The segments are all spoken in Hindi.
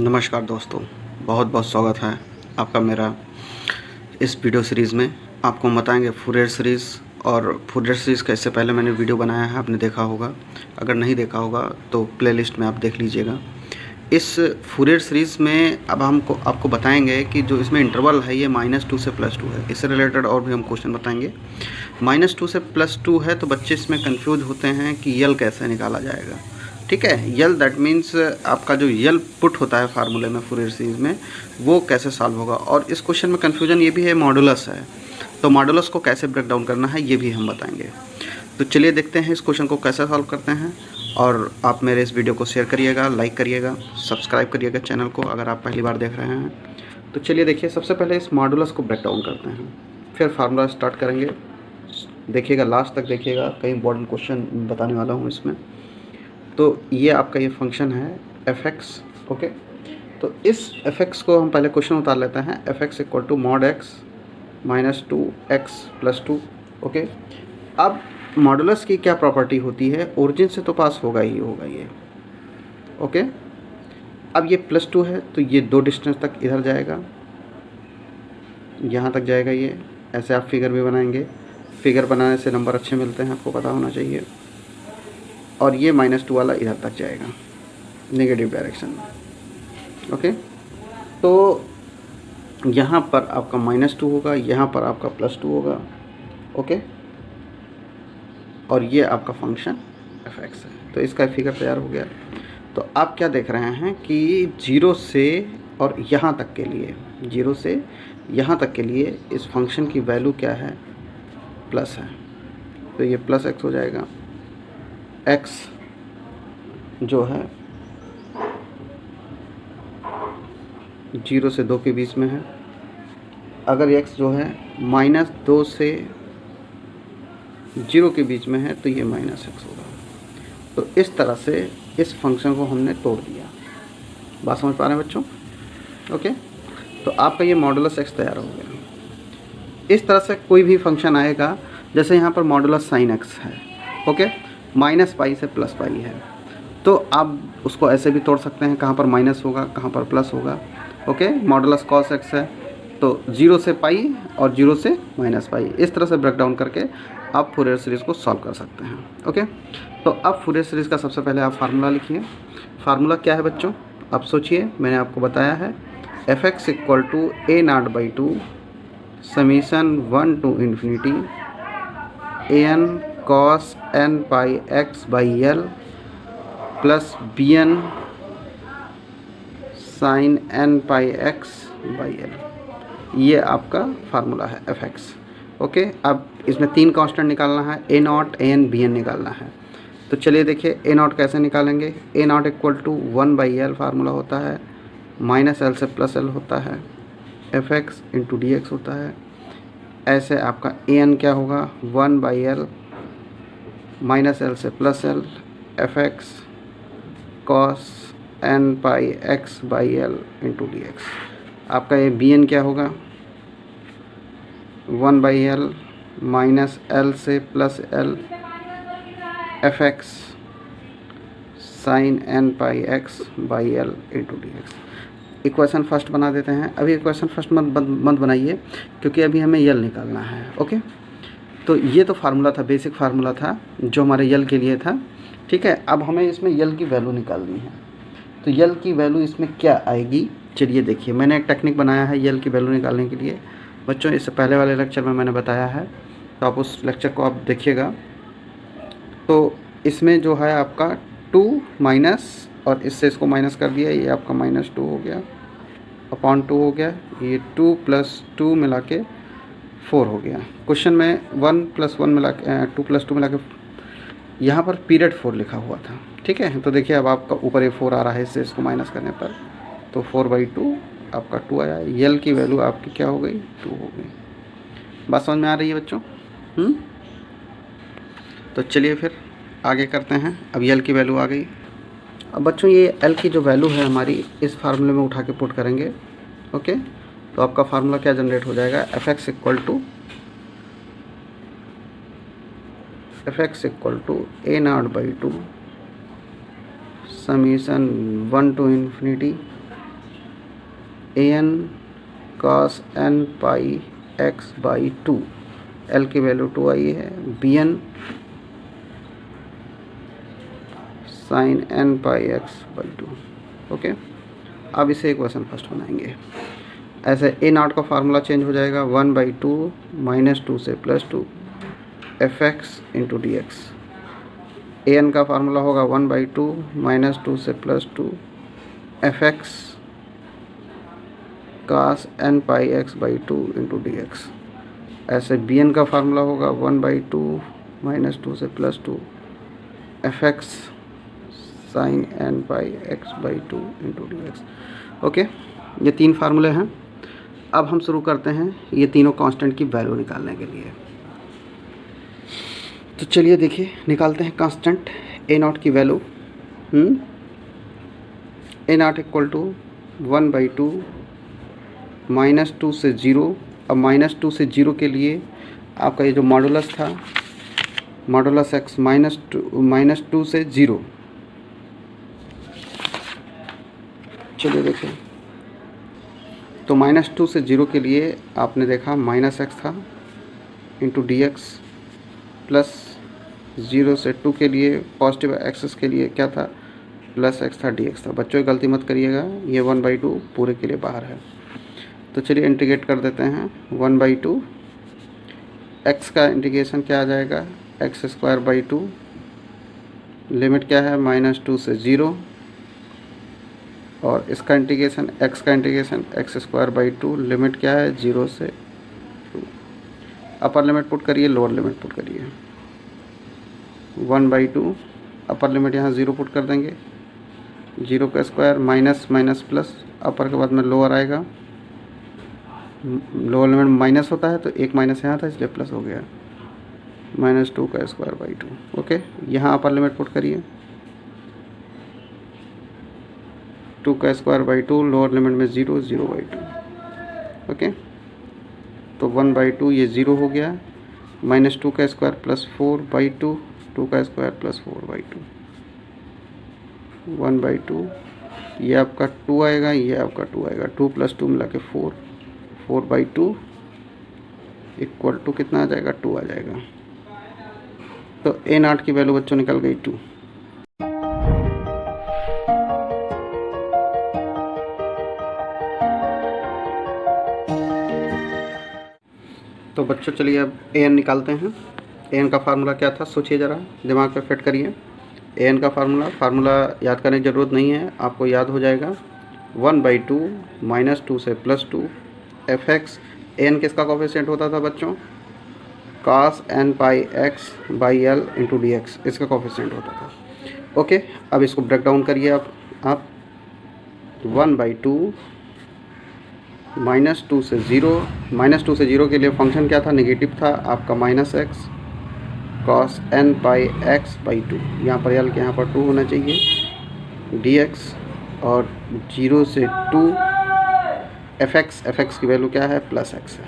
नमस्कार दोस्तों, बहुत बहुत स्वागत है आपका मेरा इस वीडियो सीरीज़ में। आपको हम बताएंगे फूरियर सीरीज़। और फूरियर सीरीज़ का इससे पहले मैंने वीडियो बनाया है, आपने देखा होगा। अगर नहीं देखा होगा तो प्लेलिस्ट में आप देख लीजिएगा। इस फूरियर सीरीज़ में अब हमको आपको बताएंगे कि जो इसमें इंटरवल है ये -2 से +2 है। इससे रिलेटेड और भी हम क्वेश्चन बताएंगे। -2 से +2 है तो बच्चे इसमें कंफ्यूज होते हैं कि यल कैसे निकाला जाएगा। ठीक है, यल दैट मीन्स आपका जो यल पुट होता है फार्मूले में फूरियर सीरीज़ में, वो कैसे सॉल्व होगा। और इस क्वेश्चन में कन्फ्यूजन ये भी है, मॉडुलस है, तो मॉडुलस को कैसे ब्रेक डाउन करना है ये भी हम बताएंगे। तो चलिए देखते हैं इस क्वेश्चन को कैसे सॉल्व करते हैं। और आप मेरे इस वीडियो को शेयर करिएगा, लाइक करिएगा, सब्सक्राइब करिएगा चैनल को अगर आप पहली बार देख रहे हैं। तो चलिए देखिए, सबसे पहले इस मॉडुलस को ब्रेक डाउन करते हैं, फिर फार्मूला स्टार्ट करेंगे। देखिएगा, लास्ट तक देखिएगा, कई इंपॉर्टेंट क्वेश्चन बताने वाला हूँ इसमें। तो ये आपका ये फंक्शन है f(x), ओके। तो इस f(x) को हम पहले क्वेश्चन उतार लेते हैं। f(x) = mod x -2x + 2, okay. अब मॉडुलस की क्या प्रॉपर्टी होती है, ओरिजिन से तो पास होगा ही होगा ये, ओके। अब ये +2 है तो ये 2 डिस्टेंस तक इधर जाएगा, यहाँ तक जाएगा ये। ऐसे आप फिगर भी बनाएंगे, फिगर बनाने से नंबर अच्छे मिलते हैं, आपको पता होना चाहिए। और ये -2 वाला इधर तक जाएगा नेगेटिव डायरेक्शन में, ओके। तो यहाँ पर आपका -2 होगा, यहाँ पर आपका +2 होगा, ओके। और ये आपका फंक्शन f(x) है। तो इसका फिगर तैयार हो गया। तो आप क्या देख रहे हैं कि 0 से और यहाँ तक के लिए, 0 से यहाँ तक के लिए इस फंक्शन की वैल्यू क्या है, प्लस है। तो ये +x हो जाएगा। x जो है 0 से 2 के बीच में है। अगर x जो है -2 से 0 के बीच में है तो ये -x होगा। तो इस तरह से इस फंक्शन को हमने तोड़ दिया। बात समझ पा रहे हैं बच्चों, ओके। तो आपका ये मॉडुलस x तैयार हो गया। इस तरह से कोई भी फंक्शन आएगा, जैसे यहाँ पर मॉडुलस sin x है, ओके, -π से +π है, तो आप उसको ऐसे भी तोड़ सकते हैं, कहाँ पर माइनस होगा कहाँ पर प्लस होगा, ओके। मॉडुलस cos x है तो 0 से π और 0 से -π, इस तरह से ब्रेक डाउन करके आप फूरियर सीरीज़ को सॉल्व कर सकते हैं, ओके। तो अब फूरियर सीरीज़ का सबसे पहले आप फार्मूला लिखिए। फार्मूला क्या है बच्चों, आप सोचिए। मैंने आपको बताया है f(x) = a0/2 summation 1 to ∞ an cos nπx/l plus bn sin nπx/l। ये आपका फार्मूला है f(x), ओके। अब इसमें 3 कांस्टेंट निकालना है, a0, an, bn निकालना है। तो चलिए देखिए a0 कैसे निकालेंगे। a0 = 1/l फार्मूला होता है, -l से +l होता है, f(x) × dx होता है। ऐसे आपका an क्या होगा, 1/l -l से +l f(x) cos nπx/l × dx। आपका ये bn क्या होगा, 1/l -l से +l f(x) sin nπx/l × dx। Equation first बना देते हैं। अभी इक्वेशन फर्स्ट मत बनाइए, क्योंकि अभी हमें यल निकालना है, ओके। तो ये तो फार्मूला था, बेसिक फार्मूला था जो हमारे यल के लिए था, ठीक है। अब हमें इसमें यल की वैल्यू निकालनी है। तो यल की वैल्यू इसमें क्या आएगी, चलिए देखिए। मैंने एक टेक्निक बनाया है यल की वैल्यू निकालने के लिए बच्चों, इससे पहले वाले लेक्चर में मैंने बताया है, तो आप उस लेक्चर को आप देखिएगा। तो इसमें जो है आपका 2 माइनस, और इससे इसको माइनस कर दिया, ये आपका -2 हो गया अपॉन 2 हो गया। ये 2 + 2 मिला के 4 हो गया। क्वेश्चन में 1 + 1 मिला के 2 + 2 मिला के यहाँ पर पीरियड 4 लिखा हुआ था, ठीक है। तो देखिए अब आपका ऊपर ये 4 आ रहा है, इससे इसको माइनस करने पर तो 4/2 आपका 2 आया। यल की वैल्यू आपकी क्या हो गई, 2 हो गई। बात समझ में आ रही है बच्चों? तो चलिए फिर आगे करते हैं। अब यल की वैल्यू आ गई। अब बच्चों ये एल की जो वैल्यू है हमारी, इस फार्मूले में उठा के पुट करेंगे, ओके। तो आपका फार्मूला क्या जनरेट हो जाएगा, f(x) = a0/2 summation 1 to ∞ an cos n pi x by 2, l की वैल्यू 2 आई है, bn sin n pi x by 2। Okay, अब इसे इक्वेशन फर्स्ट बनाएंगे। ऐसे ए नॉट का फार्मूला चेंज हो जाएगा 1/2 -2 से +2 fx into D x. A N का फार्मूला होगा 1/2 -2 से +2 fx cos n pi x by 2 into D x. ऐसे बी एन का फार्मूला होगा 1/2 -2 से +2 fx sin n pi x by 2 into D x. Okay, ये तीन फार्मूले हैं। अब हम शुरू करते हैं ये तीनों कांस्टेंट की वैल्यू निकालने के लिए। तो चलिए देखिए, निकालते हैं कांस्टेंट ए नॉट की वैल्यू। ए नॉट इक्वल टू 1/2 -2 से 0। अब -2 से 0 के लिए आपका ये जो मॉडुलस था, मॉडुलस x -2 से 0। चलिए देखिए, तो -2 से 0 के लिए आपने देखा -x था इंटू डी एक्स, प्लस 0 से 2 के लिए पॉजिटिव एक्सेस के लिए क्या था, +x था, dx था। बच्चों की गलती मत करिएगा, ये 1/2 पूरे के लिए बाहर है। तो चलिए इंटीग्रेट कर देते हैं। 1/2 x का इंटीग्रेशन क्या आ जाएगा, x²/2, लिमिट क्या है -2 से 0, और इसका इंटीग्रेशन x का इंटीग्रेशन x²/2, लिमिट क्या है 0 से 2। अपर लिमिट पुट करिए, लोअर लिमिट पुट करिए। 1/2 अपर लिमिट यहाँ 0 पुट कर देंगे, 0 का स्क्वायर माइनस माइनस प्लस, अपर के बाद में लोअर आएगा। लोअर लिमिट माइनस होता है तो एक माइनस यहाँ था इसलिए प्लस हो गया, -2 का स्क्वायर/2। ओके, यहाँ अपर लिमिट पुट करिए, 2 का स्क्वायर/2, लोअर लिमिट में 0, 0/2। ओके, तो 1/2 ये 0 हो गया, -2 का स्क्वायर प्लस 4/2, 2 का स्क्वायर प्लस 4/2, 1/2। ये आपका 2 आएगा, ये आपका 2 आएगा, 2 + 2 मिला के 4, 4/2 इक्वल टू कितना आ जाएगा, 2 आ जाएगा। तो ए नॉट की वैल्यू बच्चों निकल गई 2। तो बच्चों चलिए अब ए एन निकालते हैं। ए एन का फार्मूला क्या था, सोचिए ज़रा, दिमाग पे फिट करिए। ए एन का फार्मूला याद करने की ज़रूरत नहीं है, आपको याद हो जाएगा। 1/2 -2 से +2 fx। ए एन किसका कोफिशिएंट होता था बच्चों, cos n pi x by l into D x, इसका कोफिशिएंट होता था। ओके, अब इसको ब्रेक डाउन करिए आप 1/2 -2 से 0। -2 से 0 के लिए फंक्शन क्या था, नेगेटिव था आपका -x cos n pi x by 2, यहाँ पर l के यहाँ पर 2 होना चाहिए, dx, और 0 से 2 fx की वैल्यू क्या है, +x है,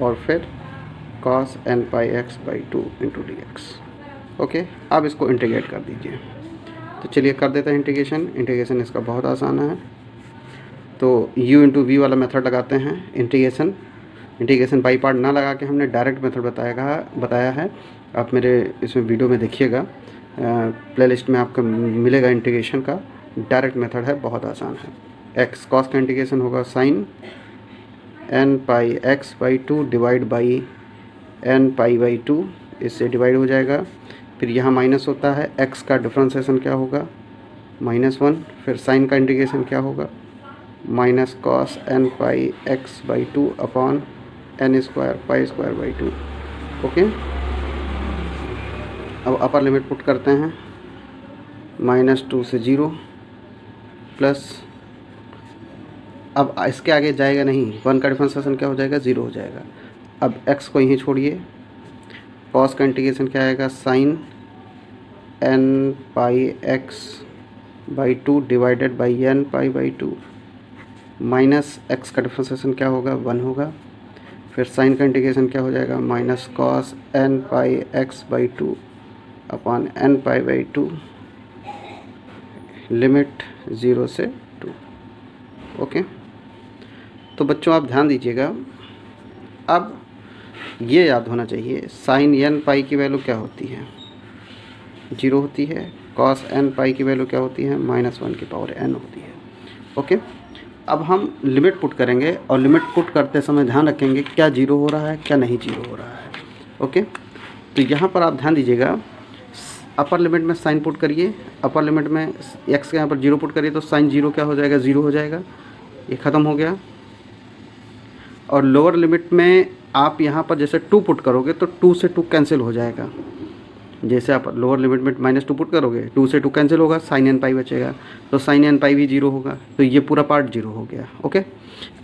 और फिर cos n pi x by 2 into D x. Okay, अब इसको इंटीग्रेट कर दीजिए। तो चलिए कर देते हैं इंटीग्रेशन इसका बहुत आसान है। तो u इंटू वी वाला मेथड लगाते हैं। इंटीग्रेशन बाई पार्ट ना लगा के हमने डायरेक्ट मेथड बताया है। आप मेरे इसमें वीडियो में देखिएगा, प्लेलिस्ट में आपको मिलेगा इंटीग्रेशन का डायरेक्ट मेथड है, बहुत आसान है। x कॉस का इंटीग्रेशन होगा sin n pi x by 2 divide by n pi by 2, इससे डिवाइड हो जाएगा। फिर यहाँ माइनस होता है, x का डिफ्रेंसिएशन क्या होगा, -1। फिर साइन का इंटीग्रेशन क्या होगा, minus cos n pi x by 2 upon n² pi square by 2। Okay, अब अपर लिमिट पुट करते हैं, -2 से 0 प्लस, अब इसके आगे जाएगा नहीं, 1 का डिफरेंशिएशन क्या हो जाएगा, 0 हो जाएगा। अब x को यहीं छोड़िए, कॉस का इंटीग्रेशन क्या आएगा, sine n pi x by 2 divided by n pi by 2, minus x का डिफरेंशिएशन क्या होगा, 1 होगा। फिर साइन का इंटीग्रेशन क्या हो जाएगा, minus cos n pi x by 2 upon n pi by 2, limit 0 से 2। ओके, तो बच्चों आप ध्यान दीजिएगा, अब ये याद होना चाहिए साइन n पाई की वैल्यू क्या होती है, 0 होती है। कॉस n पाई की वैल्यू क्या होती है, -1 की पावर n होती है। ओके, अब हम लिमिट पुट करेंगे और लिमिट पुट करते समय ध्यान रखेंगे क्या 0 हो रहा है, क्या नहीं 0 हो रहा है। ओके, तो यहाँ पर आप ध्यान दीजिएगा, अपर लिमिट में साइन पुट करिए, अपर लिमिट में x के यहाँ पर 0 पुट करिए तो साइन 0 क्या हो जाएगा, 0 हो जाएगा, ये ख़त्म हो गया। और लोअर लिमिट में आप यहाँ पर जैसे 2 पुट करोगे तो 2 से 2 कैंसिल हो जाएगा। जैसे आप लोअर लिमिट में -2 पुट करोगे, 2 से 2 कैंसिल होगा, साइन n पाई बचेगा, तो साइन n पाई भी 0 होगा, तो ये पूरा पार्ट 0 हो गया। ओके,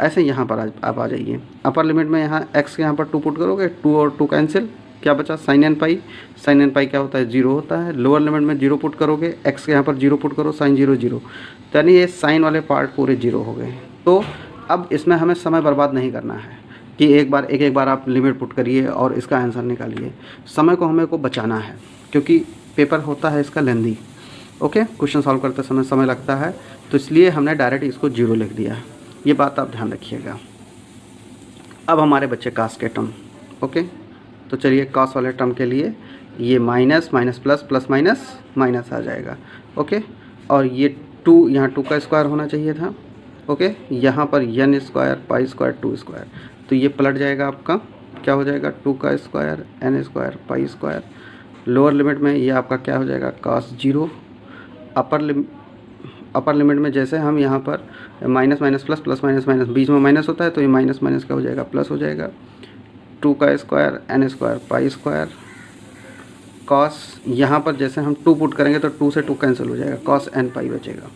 ऐसे यहाँ पर आप आ जाइए, अपर लिमिट में यहाँ x के यहाँ पर 2 पुट करोगे, 2 और 2 कैंसिल, क्या बचा, साइन n पाई। साइन n पाई क्या होता है, 0 होता है। लोअर लिमिट में 0 पुट करोगे, x के यहाँ पर 0 पुट करो, साइन 0 0, तो यानी ये साइन वाले पार्ट पूरे 0 हो गए। तो अब इसमें हमें समय बर्बाद नहीं करना है कि एक बार आप लिमिट पुट करिए और इसका आंसर निकालिए। समय को हमें को बचाना है क्योंकि पेपर होता है इसका लेंदी। ओके, क्वेश्चन सॉल्व करते समय लगता है, तो इसलिए हमने डायरेक्ट इसको 0 लिख दिया। ये बात आप ध्यान रखिएगा। अब हमारे बच्चे कास के टर्म। ओके, तो चलिए कास वाले टर्म के लिए ये minus minus plus plus minus minus आ जाएगा। ओके, और ये 2 यहाँ 2 का स्क्वायर होना चाहिए था। ओके, यहाँ पर n square pi square 2 square, तो ये पलट जाएगा, आपका क्या हो जाएगा, 2 का square n square pi square. Lower limit में ये आपका क्या हो जाएगा, cos 0। अपर लिमिट में जैसे हम यहाँ पर minus minus plus plus minus minus, बीच में माइनस होता है तो ये माइनस माइनस क्या हो जाएगा, प्लस हो जाएगा। 2 का square n square pi square. cos यहाँ पर जैसे हम 2 पुट करेंगे तो 2 से 2 कैंसिल हो जाएगा, cos n पाई बचेगा,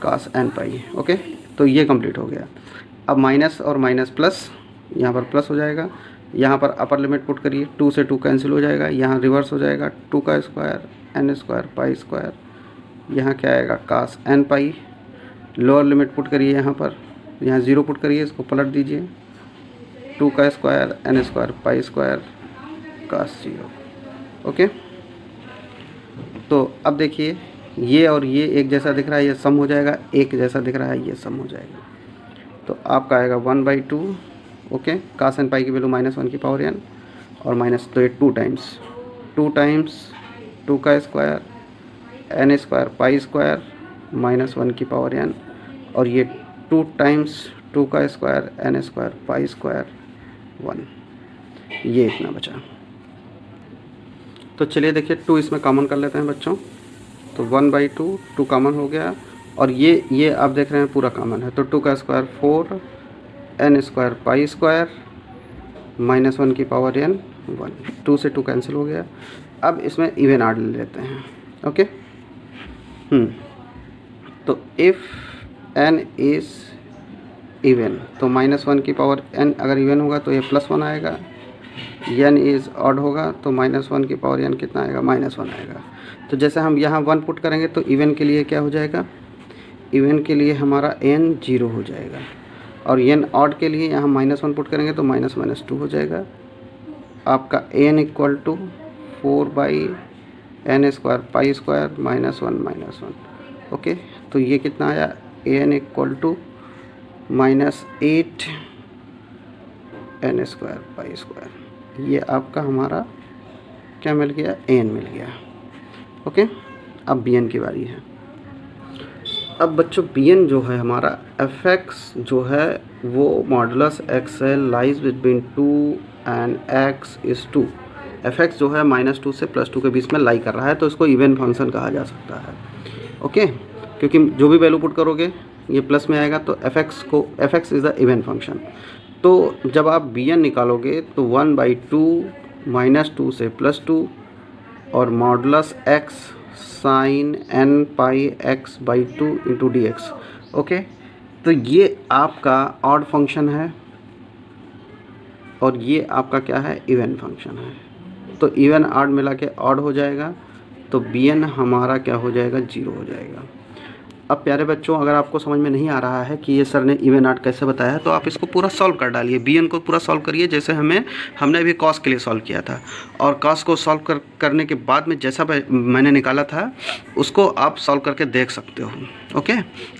cos n पाई। ओके, तो ये कंप्लीट हो गया। अब माइनस और माइनस प्लस, यहाँ पर प्लस हो जाएगा। यहाँ पर अपर लिमिट पुट करिए, 2 से 2 कैंसिल हो जाएगा, यहाँ रिवर्स हो जाएगा, 2 का square n square pi square, यहाँ क्या आएगा, cos n पाई। लोअर लिमिट पुट करिए, यहाँ 0 पुट करिए, इसको पलट दीजिए, 2 का square n square pi square cos 0। Okay, तो अब देखिए ये और ये एक जैसा दिख रहा है, ये सम हो जाएगा, एक जैसा दिख रहा है, ये सम हो जाएगा, तो आपका आएगा 1/2। ओके, cos n पाई की वैल्यू -1 की पावर n और माइनस, तो ये 2 टाइम्स 2 का square n square pi square -1 की पावर n, और ये 2 टाइम्स 2 का square n square pi square 1, ये इतना बचा। तो चलिए देखिए 2 इसमें कॉमन कर लेते हैं बच्चों, तो 1/2 2 कॉमन हो गया, और ये आप देख रहे हैं पूरा कॉमन है, तो 2 का square 4 n square pi square -1 की पावर n 1, 2 से 2 कैंसिल हो गया। अब इसमें इवन आर्ड ले लेते हैं। ओके, तो इफ़ n इज़ इवन, तो -1 की पावर n अगर इवन होगा तो ये +1 आएगा, n इज़ ऑड होगा तो -1 की पावर n कितना आएगा, -1 आएगा। तो जैसे हम यहाँ 1 पुट करेंगे तो इवन के लिए क्या हो जाएगा, इवन के लिए हमारा n 0 हो जाएगा, और n ऑड के लिए यहाँ -1 पुट करेंगे तो -2 हो जाएगा। आपका n equal to 4/n square pi square -1। Okay, तो ये कितना आया, n equal to -8 n square pi square. ये आपका हमारा क्या मिल गया, n मिल गया। ओके, अब bn की बारी है। अब बच्चों bn जो है हमारा fx जो है वो modulus xl lies between 2 and x is 2। fx जो है -2 से +2 के बीच में लाई कर रहा है, तो इसको इवन फंक्शन कहा जा सकता है। ओके, क्योंकि जो भी वैल्यू पुट करोगे ये प्लस में आएगा, तो fx is the even function. तो जब आप bn निकालोगे तो 1/2 -2 से +2 और modulus x sign n pi x/2 into dx। Okay, तो ये आपका ऑड फंक्शन है और ये आपका क्या है, इवन फंक्शन है। तो इवन ऑड मिला के ऑड हो जाएगा, तो bn हमारा क्या हो जाएगा, 0 हो जाएगा। अब प्यारे बच्चों, अगर आपको समझ में नहीं आ रहा है कि ये सर ने इवन आर्ट कैसे बताया है, तो आप इसको पूरा सॉल्व कर डालिए। bn को पूरा सॉल्व करिए, जैसे हमने अभी कॉस के लिए सॉल्व किया था, और कॉस को सॉल्व करने के बाद में जैसा मैंने निकाला था उसको आप सॉल्व करके देख सकते हो। ओके,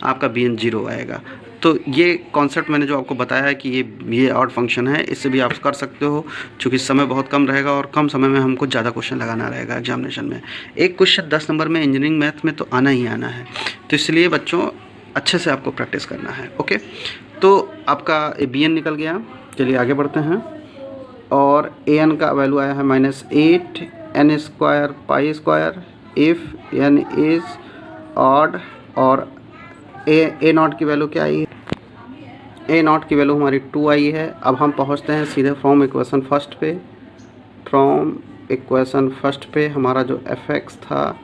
आपका bn 0 आएगा। तो ये कॉन्सेप्ट मैंने जो आपको बताया है कि ये ऑड फंक्शन है, इससे भी आप कर सकते हो। चूँकि समय बहुत कम रहेगा और कम समय में हमको ज़्यादा क्वेश्चन लगाना रहेगा एग्जामिनेशन में। एक क्वेश्चन 10 नंबर में इंजीनियरिंग मैथ में तो आना ही आना है, तो इसलिए बच्चों अच्छे से आपको प्रैक्टिस करना है। ओके, तो आपका bn निकल गया। चलिए आगे बढ़ते हैं। और an का वैल्यू आया है -8 n² π² if n is odd. और a नॉट की वैल्यू क्या आई है? a नॉट की वैल्यू हमारी 2 आई है। अब हम पहुंचते हैं सीधे फ्रॉम इक्वेशन फर्स्ट पे। फ्रॉम इक्वेशन फर्स्ट पे हमारा जो fx था,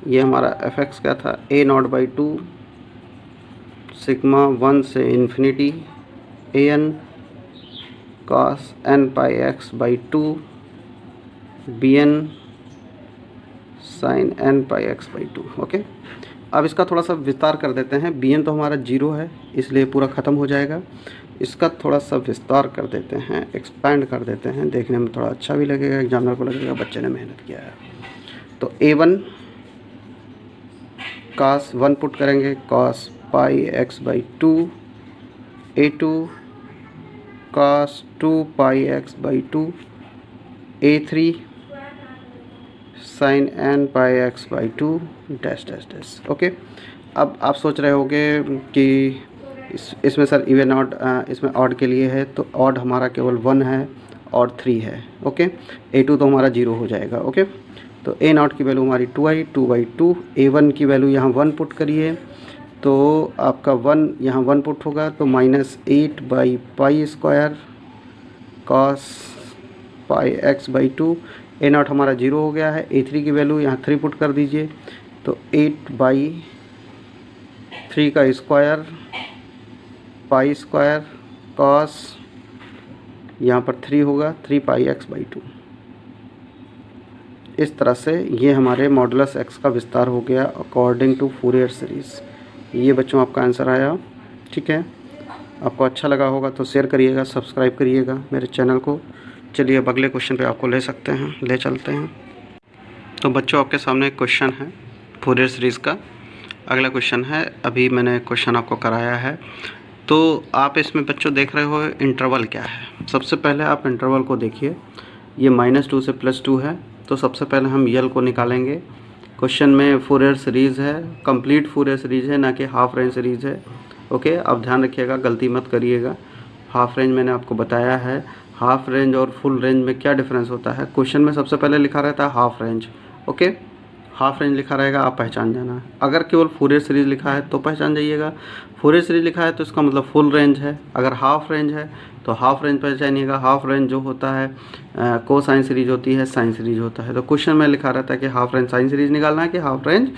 ये हमारा fx क्या था? a0/2 सिग्मा 1 से infinity an cos nπx/2 bn sin nπx/2। Okay, अब इसका थोड़ा सा विस्तार कर देते हैं। bn तो हमारा 0 है, इसलिए पूरा ख़त्म हो जाएगा। इसका थोड़ा सा विस्तार कर देते हैं, एक्सपैंड कर देते हैं, देखने में थोड़ा अच्छा भी लगेगा, एग्जामिनर को लगेगा बच्चे ने मेहनत किया है। तो a1 cos 1 पुट करेंगे, cos πx/2, a2 cos 2πx/2, a3 sin nπx/2 dash dash dash. Okay, अब आप सोच रहे होंगे कि इसमें सर इवन ऑड, इसमें ऑड के लिए है, तो ऑड हमारा केवल 1 है और 3 है। ओके, a2 तो हमारा 0 हो जाएगा। ओके, तो a नॉट की वैल्यू हमारी 2 आई, 2/2। a1 की वैल्यू यहाँ 1 पुट करिए, तो आपका 1 यहाँ 1 पुट होगा, तो -8/π² cos πx/2। a नॉट हमारा 0 हो गया है। a3 की वैल्यू यहाँ 3 पुट कर दीजिए, तो 8/3 का स्क्वायर π² cos, यहाँ पर 3 होगा, 3πx/2। इस तरह से ये हमारे मॉडुलस x का विस्तार हो गया अकॉर्डिंग टू फूरियर सीरीज़। ये बच्चों आपका आंसर आया। ठीक है, आपको अच्छा लगा होगा तो शेयर करिएगा, सब्सक्राइब करिएगा मेरे चैनल को। चलिए अब अगले क्वेश्चन पे आपको ले चलते हैं। तो बच्चों आपके सामने एक क्वेश्चन है फूरियर सीरीज़ का। अगला क्वेश्चन है, अभी मैंने क्वेश्चन आपको कराया है, तो आप इसमें बच्चों देख रहे हो इंटरवल क्या है। सबसे पहले आप इंटरवल को देखिए, ये -2 से +2 है, तो सबसे पहले हम यल को निकालेंगे। क्वेश्चन में फूरियर सीरीज़ है, कंप्लीट फूरियर सीरीज़ है, ना कि हाफ रेंज सीरीज़ है। ओके, आप ध्यान रखिएगा, गलती मत करिएगा। हाफ रेंज मैंने आपको बताया है, हाफ रेंज और फुल रेंज में क्या डिफरेंस होता है। क्वेश्चन में सबसे पहले लिखा रहता है half range. Okay, half range लिखा रहेगा, आप पहचान जाना। अगर केवल फूरियर सीरीज़ लिखा है तो पहचान जाइएगा, फूरियर सीरीज़ लिखा है तो इसका मतलब फुल रेंज है। अगर हाफ रेंज है तो हाफ रेंज पहचानिएगा। हाफ रेंज जो होता है कोसाइन सीरीज होती है, साइन सीरीज होता है। तो क्वेश्चन में लिखा रहता है कि हाफ रेंज साइन सीरीज निकालना है कि हाफ रेंज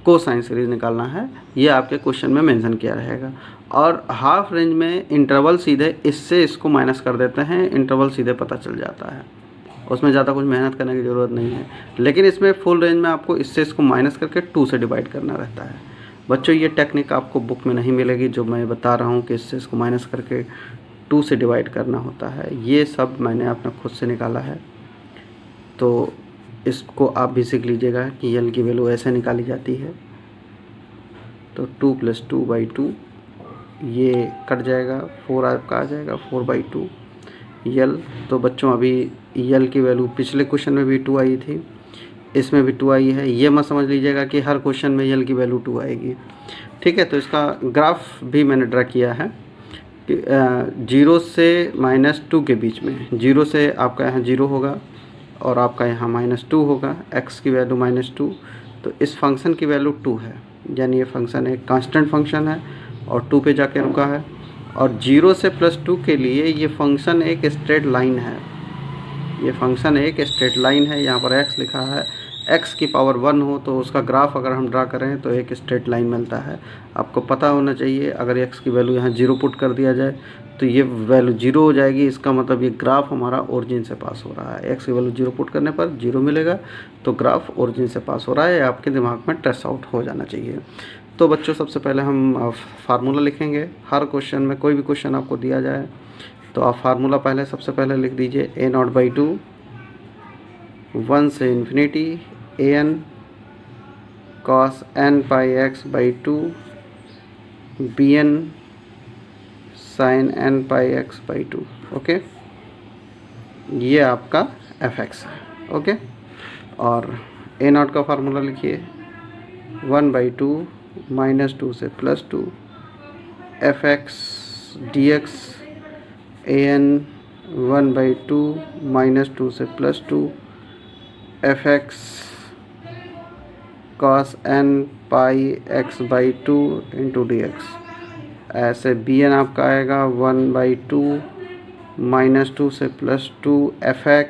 कोसाइन सीरीज निकालना है, ये आपके क्वेश्चन में मेंशन किया रहेगा। और हाफ रेंज में इंटरवल सीधे इससे इसको माइनस कर देते हैं, इंटरवल सीधे पता चल जाता है, उसमें ज़्यादा कुछ मेहनत करने की ज़रूरत नहीं है। लेकिन इसमें फुल रेंज में आपको इससे इसको माइनस करके 2 से डिवाइड करना रहता है। बच्चों ये टेक्निक आपको बुक में नहीं मिलेगी, जो मैं बता रहा हूँ कि इससे इसको माइनस करके 2 से डिवाइड करना होता है। ये सब मैंने अपना खुद से निकाला है, तो इसको आप भी सीख लीजिएगा कि यल की वैल्यू ऐसे निकाली जाती है। तो 2 + 2/2 ये कट जाएगा, 4 आपका आ जाएगा, 4/2 यल। तो बच्चों अभी यल की वैल्यू पिछले क्वेश्चन में भी 2 आई थी, इसमें भी 2 आई है। ये मत समझ लीजिएगा कि हर क्वेश्चन में यल की वैल्यू 2 आएगी। ठीक है, तो इसका ग्राफ भी मैंने ड्रा किया है। 0 से -2 के बीच में, 0 से आपका यहाँ 0 होगा और आपका यहाँ -2 होगा, x की वैल्यू -2। तो इस फंक्शन की वैल्यू 2 है, यानी ये फंक्शन एक कांस्टेंट फंक्शन है और 2 पे जाके रुका है। और 0 से +2 के लिए ये फंक्शन एक स्ट्रेट लाइन है, ये फंक्शन एक स्ट्रेट लाइन है। यहाँ पर x लिखा है, x की पावर 1 हो तो उसका ग्राफ अगर हम ड्रा करें तो एक स्ट्रेट लाइन मिलता है। आपको पता होना चाहिए, अगर x की वैल्यू यहाँ 0 पुट कर दिया जाए तो ये वैल्यू 0 हो जाएगी। इसका मतलब ये ग्राफ हमारा ओरिजिन से पास हो रहा है। x की वैल्यू 0 पुट करने पर 0 मिलेगा, तो ग्राफ ओरिजिन से पास हो रहा है। आपके दिमाग में ट्रेस आउट हो जाना चाहिए। तो बच्चों सबसे पहले हम फार्मूला लिखेंगे। हर क्वेश्चन में कोई भी क्वेश्चन आपको दिया जाए तो आप फार्मूला पहले सबसे पहले लिख दीजिए a0/2 1 से infinity an cos n pi x by 2 bn sin n pi x by 2। Okay, ये आपका fx है। ओके, और a0 का फार्मूला लिखिए 1/2 -2 से +2 fx dx an 1/2 -2 से +2 fx cos n pi x by 2 into dx। ऐसे bn आपका आएगा 1/2 -2 से +2 fx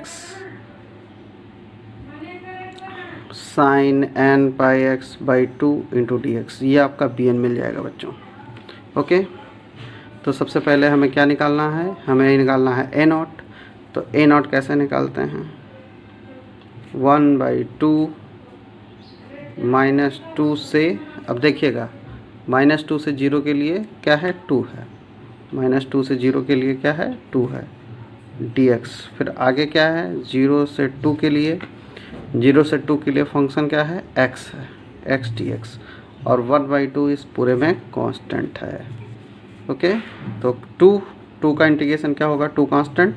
sin n pi x by 2 into dx। ये आपका bn मिल जाएगा बच्चों। ओके, तो सबसे पहले हमें क्या निकालना है, हमें निकालना है a0। तो a0 कैसे निकालते हैं, 1/2 -2 से, अब देखिएगा -2 से 0 के लिए क्या है, 2 है। -2 से 0 के लिए क्या है, 2 है dx। फिर आगे क्या है, 0 से 2 के लिए, 0 से 2 के लिए फंक्शन क्या है, x है, x dx। और 1/2 इस पूरे में कांस्टेंट है। ओके, तो 2 का इंटीग्रेशन क्या होगा, 2 कांस्टेंट,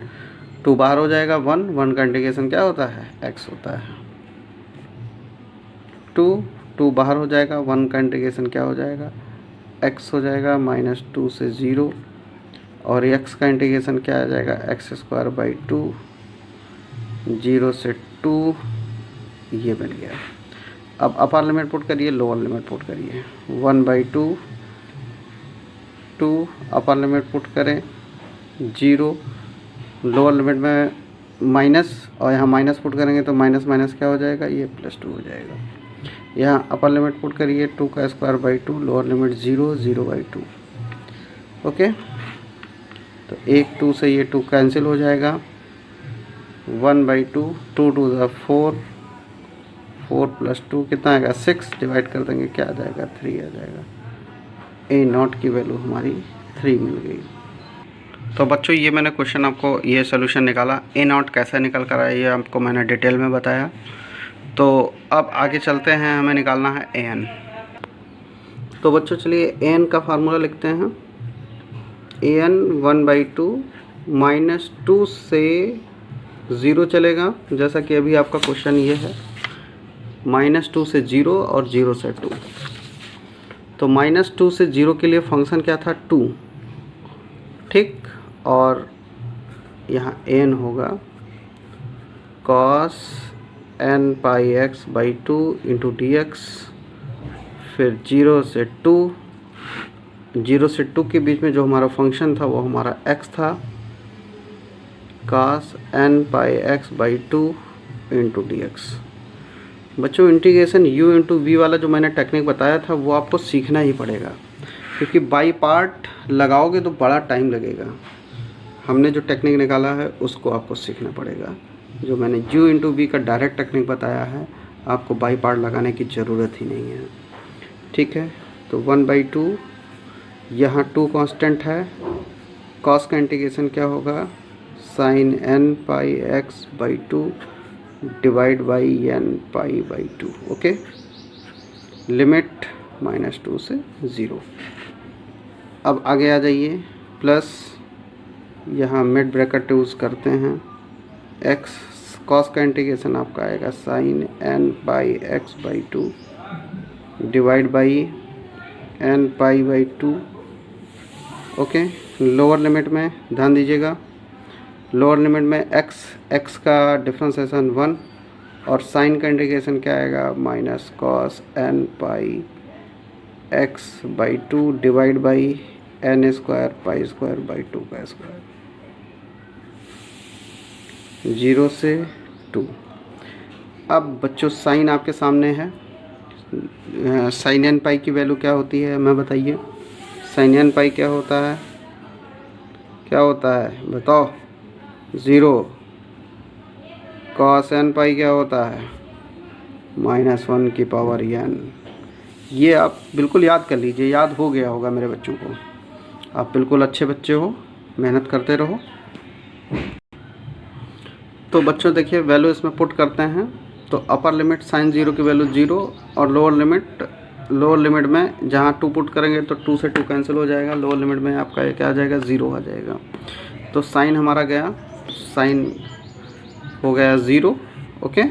2 बाहर हो जाएगा, 1 का इंटीग्रेशन क्या होता है, x होता है। 2 बाहर हो जाएगा, 1 का इंटीग्रेशन क्या हो जाएगा, x हो जाएगा -2 से 0। और x का इंटीग्रेशन क्या आ जाएगा, x²/2 0 से 2। ये बन गया। अब अपर लिमिट पुट करिए, लोअर लिमिट पुट करिए। 1/2 2 अपर लिमिट पुट करें 0, लोअर लिमिट में माइनस, और यहाँ माइनस पुट करेंगे तो माइनस माइनस क्या हो जाएगा, ये +2 हो जाएगा। यहाँ अपर लिमिट पुट करिए 2 का स्क्वायर/2, लोअर लिमिट 0 0/2। ओके, तो 1 2 से ये 2 कैंसिल हो जाएगा, 1/2 2 2 4, 4 + 2 कितना आएगा, 6। डिवाइड कर देंगे, क्या आ जाएगा, 3 आ जाएगा। a0 की वैल्यू हमारी 3 मिल गई। तो बच्चों ये मैंने क्वेश्चन आपको ये सोल्यूशन निकाला, a0 कैसे निकल कर आया ये आपको मैंने डिटेल में बताया। तो अब आगे चलते हैं, हमें निकालना है an। तो बच्चों चलिए an का फार्मूला लिखते हैं। an 1/2 -2 से 0 चलेगा, जैसा कि अभी आपका क्वेश्चन ये है, -2 से 0 और 0 से 2। तो -2 से 0 के लिए फंक्शन क्या था, 2, ठीक। और यहाँ n होगा cos n pi x by 2 into dx। फिर 0 से 2, 0 से 2 के बीच में जो हमारा फंक्शन था वो हमारा x था, cos n pi x by 2 into dx। बच्चों इंटीग्रेशन u इंटू v वाला जो मैंने टेक्निक बताया था वो आपको सीखना ही पड़ेगा, क्योंकि बाई पार्ट लगाओगे तो बड़ा टाइम लगेगा। हमने जो टेक्निक निकाला है उसको आपको सीखना पड़ेगा। जो मैंने u इंटू v का डायरेक्ट टेक्निक बताया है, आपको बाई पार्ट लगाने की ज़रूरत ही नहीं है, ठीक है। तो 1/2, यहाँ 2 कांस्टेंट है, cos का इंटीग्रेशन क्या होगा, sin n pi x by 2 divide by n pi by 2। Okay, limit -2 से 0। अब आगे आ जाइए, प्लस यहाँ मिड ब्रैकेट यूज़ करते हैं, x cos का इंटीग्रेशन आपका आएगा sin n pi x by 2 divide by n pi by 2। Okay, lower limit में ध्यान दीजिएगा, लोअर लिमिट में x का डिफ्रेंसिएशन 1 और साइन का इंटीग्रेशन क्या आएगा, -cos n pi x by 2 divide by n² pi² by 2 का स्क्वायर, 0 से 2। अब बच्चों साइन आपके सामने है, साइन n पाई की वैल्यू क्या होती है, हमें बताइए। साइन n पाई क्या होता है, क्या होता है बताओ, 0। cos n पाई क्या होता है, -1 की पावर n। ये आप बिल्कुल याद कर लीजिए, याद हो गया होगा मेरे बच्चों को। आप बिल्कुल अच्छे बच्चे हो, मेहनत करते रहो। तो बच्चों देखिए वैल्यू इसमें पुट करते हैं। तो अपर लिमिट साइन 0 की वैल्यू 0 और लोअर लिमिट में जहाँ 2 पुट करेंगे तो 2 से 2 कैंसिल हो जाएगा। लोअर लिमिट में आपका ये क्या आ जाएगा, 0 आ जाएगा। तो साइन हमारा गया, साइन हो गया 0। ओके,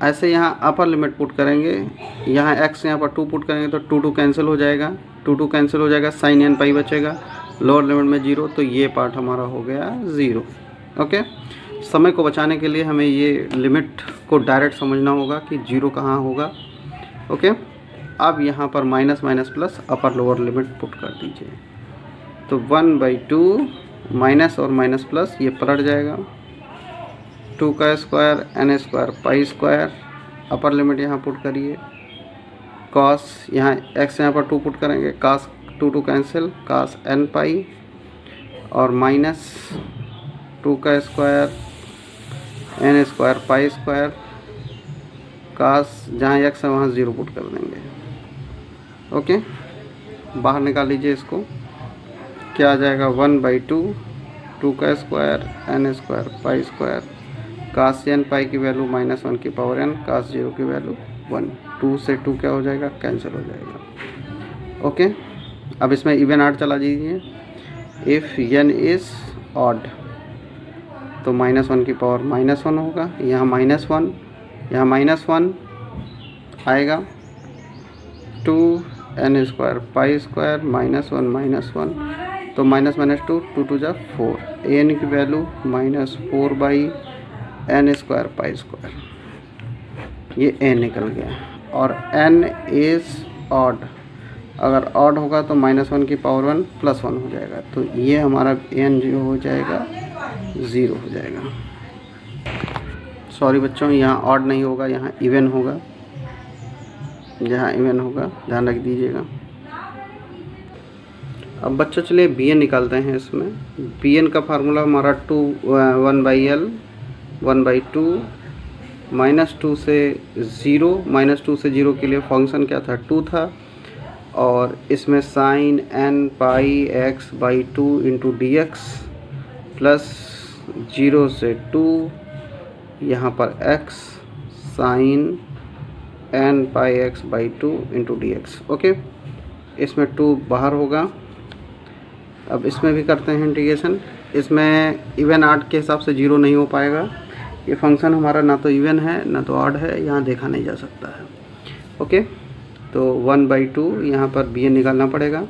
ऐसे यहाँ अपर लिमिट पुट करेंगे, यहाँ x यहाँ पर 2 पुट करेंगे तो 2 2 कैंसिल हो जाएगा, 2 2 कैंसिल हो जाएगा, साइन n पाई बचेगा। लोअर लिमिट में 0, तो ये पार्ट हमारा हो गया 0। ओके, समय को बचाने के लिए हमें ये लिमिट को डायरेक्ट समझना होगा कि 0 कहाँ होगा। ओके, अब यहाँ पर minus minus plus upper lower limit put कर दीजिए। तो 1/2 माइनस और माइनस प्लस ये पलट जाएगा, 2 का square n square pi square. Upper limit यहाँ पुट करिए, कॉस यहाँ x यहाँ पर 2 पुट करेंगे, कास 2 2 कैंसिल, कास n पाई और माइनस 2 का square n square pi square, cos जहाँ x है वहाँ 0 पुट कर देंगे। ओके, बाहर निकाल लीजिए इसको, क्या आ जाएगा 1/2 2 का square n square pi square, cos n pi की वैल्यू -1 की पावर n, कास 0 की वैल्यू 1। 2 से 2 क्या हो जाएगा, कैंसिल हो जाएगा। ओके, अब इसमें इवन आर्ट चला दीजिए। इफ़ n इज़ ऑड तो -1 की पावर -1 होगा, यहाँ -1, यहाँ -1 आएगा, 2n स्क्वायर पाई स्क्वायर -1 -1, तो माइनस माइनस 2 2 2 जा 4, an की value -4/n square pi square, ये n निकल गया। और n इज़ ऑड, अगर ऑड होगा तो -1 की पावर 1 + 1 हो जाएगा, तो ये हमारा n जो हो जाएगा 0 हो जाएगा। सॉरी बच्चों, यहाँ ऑड नहीं होगा, यहाँ इवन होगा, जहाँ इवन होगा ध्यान रख दीजिएगा। अब बच्चों चलिए bn निकालते हैं। इसमें bn का फार्मूला हमारा 1/L 1/2 -2 से 0 के लिए फंक्शन क्या था, 2 था, और इसमें sign n pi x/2 into dx plus 0 से 2, यहाँ पर x sign n pi x/2 into dx। Okay, इसमें 2 बाहर होगा। अब इसमें भी करते हैं इंटीग्रेशन। इसमें इवन आर्ट के हिसाब से 0 नहीं हो पाएगा, ये फंक्शन हमारा ना तो इवन है ना तो ऑड है, यहाँ देखा नहीं जा सकता है। ओके, तो 1/2 यहाँ पर bn निकालना पड़ेगा।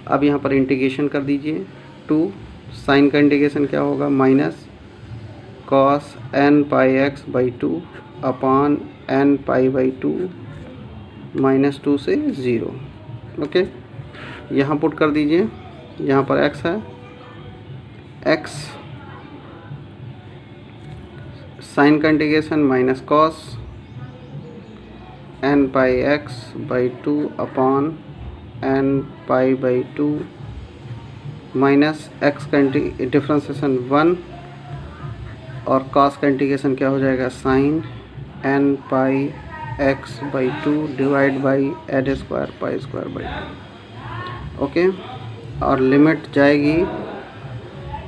अब यहाँ पर इंटीग्रेशन कर दीजिए। 2 साइन का इंटीग्रेशन क्या होगा, minus cos n pi x/2 upon n पाई/2 -2 से 0। ओके, यहाँ पुट कर दीजिए, यहाँ पर x है, x साइन का integration minus cos n pi x/2 upon n pi minus x का डिफ्रेंसिएशन 1 और कॉस का इंटीग्रेशन क्या हो जाएगा, sine n pi x/2 divide by n square pi square. Okay, और लिमिट जाएगी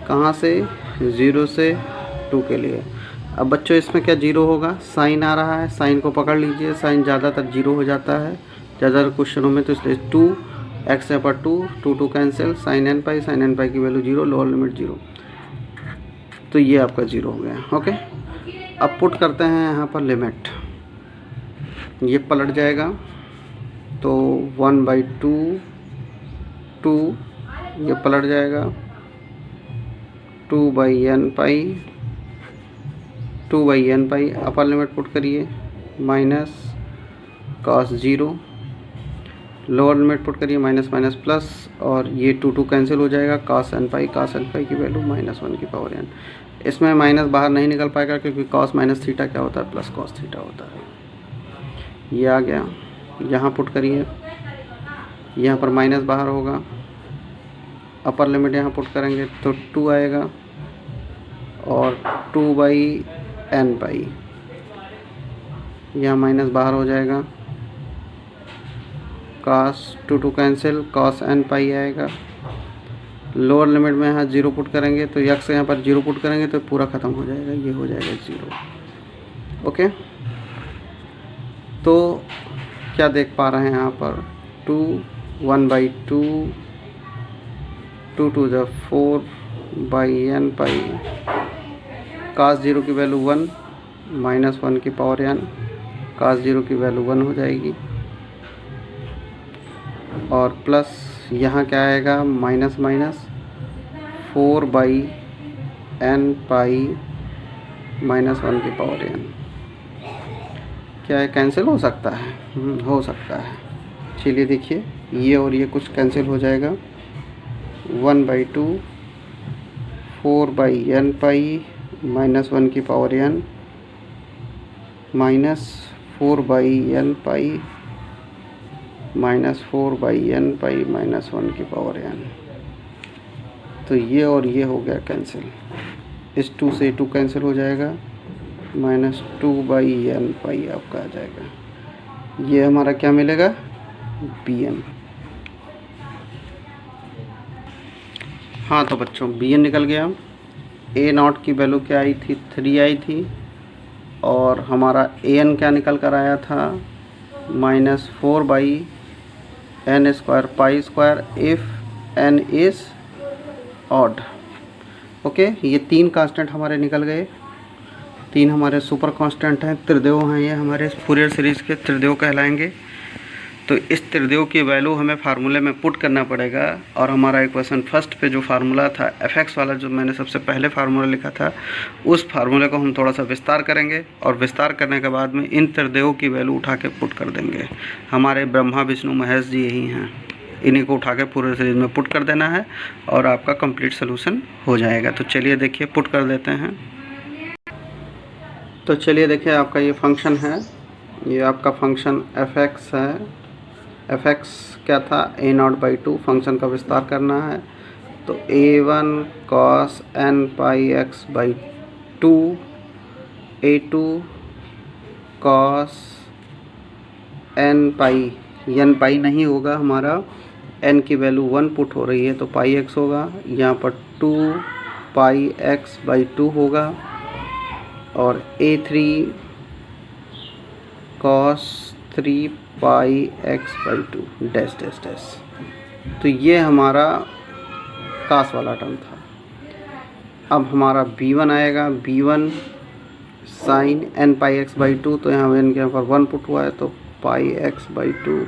कहाँ से, 0 से 2 के लिए। अब बच्चों इसमें क्या 0 होगा, साइन आ रहा है, साइन को पकड़ लीजिए, साइन ज़्यादातर 0 हो जाता है ज़्यादातर क्वेश्चनों में, तो इसलिए 2 x यहाँ पर 2 2 2 कैंसिल, साइन n पाई की वैल्यू 0, लोअर लिमिट 0, तो ये आपका 0 हो गया। ओके, अब पुट करते हैं यहाँ पर लिमिट, ये पलट जाएगा, तो 1/2 2 ये पलट जाएगा, 2/n पाई, अपर लिमिट पुट करिए, minus cos 0, lower limit put करिए, माइनस माइनस प्लस, और ये 2 2 कैंसिल हो जाएगा, cos n पाई की वैल्यू -1 की पावर n। इसमें माइनस बाहर नहीं निकल पाएगा क्योंकि cos माइनस थीटा क्या होता है, प्लस cos थीटा होता है। ये आ गया, यहाँ पुट करिए, यहाँ पर माइनस बाहर होगा, अपर लिमिट यहाँ पुट करेंगे तो 2 आएगा, और 2/n पाई, यहाँ माइनस बाहर हो जाएगा, cos 2 कैंसिल, cos n पाई आएगा। लोअर लिमिट में यहाँ 0 पुट करेंगे तो यक्स यहाँ पर 0 पुट करेंगे तो पूरा ख़त्म हो जाएगा, ये हो जाएगा 0। ओके, तो क्या देख पा रहे हैं यहाँ पर 2 1/2 2 to the 4/n pi cos 0 की वैल्यू 1 -1 की पावर n, cos 0 की वैल्यू 1 हो जाएगी और प्लस यहाँ क्या आएगा माइनस 4/n पाई -1 की पावर n। क्या है, कैंसिल हो सकता है? हो सकता है। चलिए देखिए, ये और ये कुछ कैंसिल हो जाएगा। 1/2 4/n पाई -1 की पावर n -4/n पाई -4/n पाई -1 की पावर n। तो ये और ये हो गया कैंसिल। इस 2 से 2 कैंसिल हो जाएगा, -2/n पाई आपका आ जाएगा। ये हमारा क्या मिलेगा, bn। हाँ तो बच्चों bn निकल गया। a0 की वैल्यू क्या आई थी, 3 आई थी और हमारा an क्या निकल कर आया था, -4/n² pi square if n is odd. Okay, ये 3 कांस्टेंट हमारे निकल गए। 3 हमारे सुपर कांस्टेंट हैं, त्रिदेव हैं, ये हमारे फूरियर सीरीज़ के त्रिदेव कहलाएंगे। तो इस त्रिदेव की वैल्यू हमें फार्मूले में पुट करना पड़ेगा और हमारा इक्वेशन फर्स्ट पे जो फार्मूला था fx वाला, जो मैंने सबसे पहले फार्मूला लिखा था, उस फार्मूले को हम थोड़ा सा विस्तार करेंगे और विस्तार करने के बाद में इन त्रिदेव की वैल्यू उठा के पुट कर देंगे। हमारे ब्रह्मा विष्णु महेश जी यही हैं, इन्हीं को उठा के पूरे सीरीज में पुट कर देना है और आपका कंप्लीट सोल्यूशन हो जाएगा। तो चलिए देखिए, पुट कर देते हैं। तो चलिए देखिए, आपका ये फंक्शन है, ये आपका फंक्शन fx है। fx क्या था, a0/2। फंक्शन का विस्तार करना है तो a1 cos n pi x/2, a2 cos n पाई, n पाई नहीं होगा हमारा, n की वैल्यू 1 पुट हो रही है तो पाई x होगा। यहाँ पर 2 पाई x/2 होगा और a3 cos 3 pi x/2 dash dash dash. तो ये हमारा कास वाला टर्म था। अब हमारा b1 आएगा, b1 sign n pi x/2, तो यहाँ n के यहाँ पर 1 पुट हुआ है तो पाई x/2।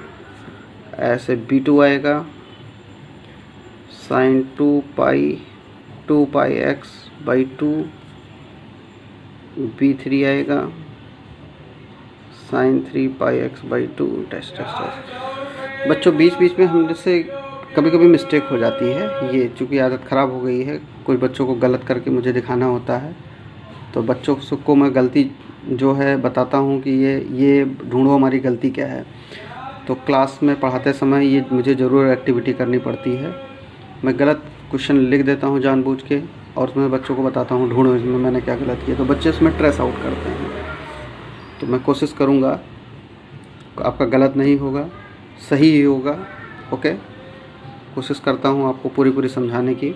ऐसे b2 आएगा, साइन 2 पाई x/2। b3 आएगा, sign 3 pi x/2 dash dash dash. बच्चों बीच बीच में हमसे कभी कभी मिस्टेक हो जाती है, ये चूँकि आदत ख़राब हो गई है, कुछ बच्चों को गलत करके मुझे दिखाना होता है, तो बच्चों को मैं गलती जो है बताता हूँ कि ये ढूंढो हमारी गलती क्या है। तो क्लास में पढ़ाते समय ये मुझे ज़रूर एक्टिविटी करनी पड़ती है। मैं गलत क्वेश्चन लिख देता हूँ जानबूझ के और उसमें बच्चों को बताता हूँ ढूंढो इसमें मैंने क्या गलत किया, तो बच्चे उसमें ट्रेस आउट करते हैं। तो मैं कोशिश करूँगा आपका गलत नहीं होगा, सही ही होगा। ओके, कोशिश करता हूँ आपको पूरी समझाने की।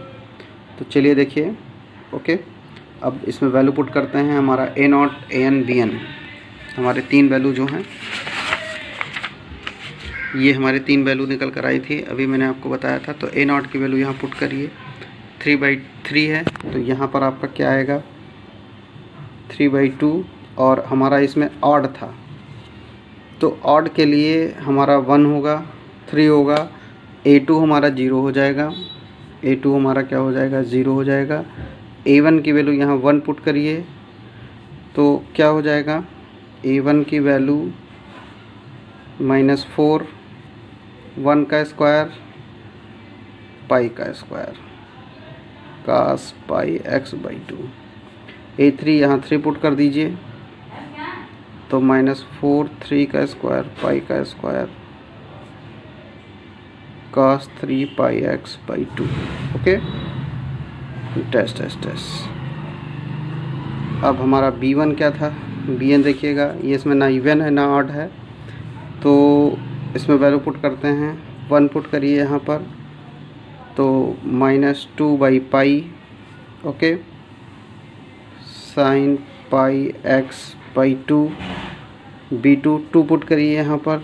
तो चलिए देखिए, ओके, अब इसमें वैल्यू पुट करते हैं। हमारा a0 an bn, हमारे 3 वैल्यू जो हैं, ये हमारे 3 वैल्यू निकल कर आई थी, अभी मैंने आपको बताया था। तो a0 की वैल्यू यहाँ पुट करिए, 3/3 है तो यहाँ पर आपका क्या आएगा 3/2, और हमारा इसमें ऑड था तो ऑड के लिए हमारा 1 होगा, 3 होगा, a2 हमारा 0 हो जाएगा, a2 हमारा क्या हो जाएगा 0 हो जाएगा। a1 की वैल्यू यहाँ 1 पुट करिए तो क्या हो जाएगा, a1 की वैल्यू -4 1 का स्क्वायर पाई का स्क्वायर cos पाई x/2। a3 यहाँ 3 पुट कर दीजिए तो -4 3 का स्क्वायर पाई का square cos 3 pi x/2। Okay, test test test. अब हमारा b1 क्या था, bn देखिएगा, ये इसमें ना इवन है ना ऑड है, तो इसमें वैल्यू पुट करते हैं, 1 पुट करिए यहाँ पर, तो -2/पाई, ओके, sin पाई x/2, b2 2 पुट करिए यहाँ पर,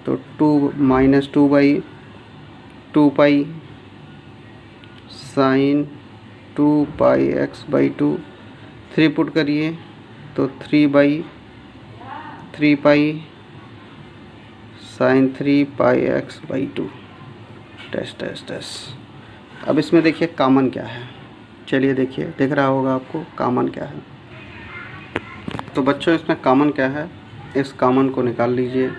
तो 2/2पाई sin 2पाई x/2, 3 पुट करिए तो 3/3पाई sin 3पाई x/2। टेस्ट। अब इसमें देखिए कॉमन क्या है, चलिए देखिए, दिख रहा होगा आपको कॉमन क्या है। तो बच्चों इसमें कॉमन क्या है, इस कॉमन को निकाल लीजिए।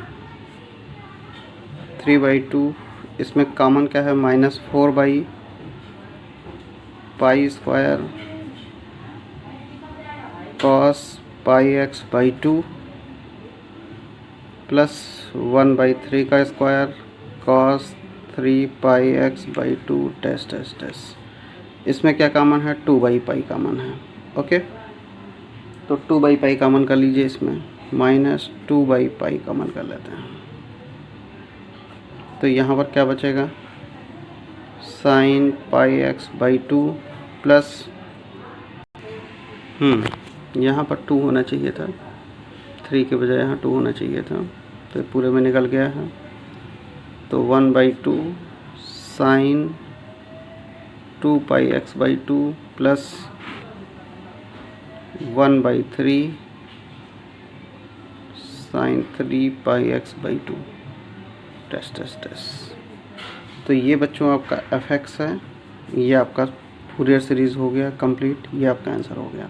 3/2, इसमें कॉमन क्या है, -4/पाई स्क्वायर cos पाई x/2 प्लस 1/3 का स्क्वायर cos 3पाई x/2। टेस्ट। इसमें क्या कॉमन है, 2/पाई कॉमन है, ओके। तो 2/पाई कॉमन कर लीजिए, इसमें -2/पाई कॉमन कर लेते हैं, तो यहाँ पर क्या बचेगा, sin पाई x/2 प्लस यहाँ पर 2 होना चाहिए था, 3 के बजाय यहाँ 2 होना चाहिए था, तो पूरे में निकल गया है। तो 1/2 sin 2पाई x/2 प्लस 1/3 sin 3पाई x/2। टेस्ट। तो ये बच्चों आपका fx है, ये आपका फूरियर सीरीज़ हो गया कंप्लीट, ये आपका आंसर हो गया।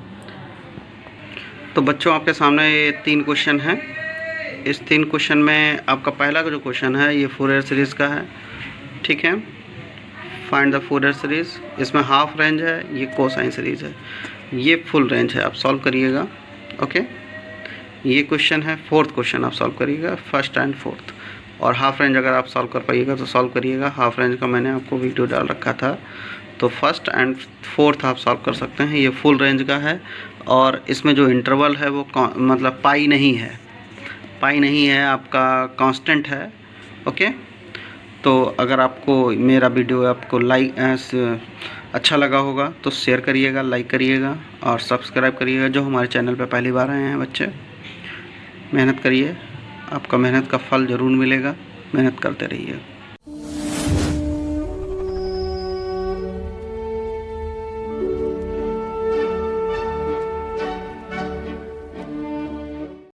तो बच्चों आपके सामने ये 3 क्वेश्चन हैं। इस 3 क्वेश्चन में आपका पहला जो क्वेश्चन है ये फूरियर सीरीज़ का है, ठीक है। फाइंड द फूरियर सीरीज़, इसमें हाफ रेंज है, ये कोसाइन सीरीज़ है, ये फुल रेंज है, आप सॉल्व करिएगा, ओके। ये क्वेश्चन है, 4th क्वेश्चन आप सॉल्व करिएगा, 1st एंड 4th। और हाफ रेंज अगर आप सॉल्व कर पाइएगा तो सॉल्व करिएगा, हाफ रेंज का मैंने आपको वीडियो डाल रखा था, तो 1st एंड 4th आप सॉल्व कर सकते हैं। ये फुल रेंज का है और इसमें जो इंटरवल है वो मतलब पाई नहीं है, आपका कांस्टेंट है, ओके। तो अगर आपको मेरा वीडियो आपको अच्छा लगा होगा तो शेयर करिएगा, लाइक करिएगा और सब्सक्राइब करिएगा। जो हमारे चैनल पे पहली बार आए हैं बच्चे, मेहनत करिए, आपका मेहनत का फल ज़रूर मिलेगा, मेहनत करते रहिए।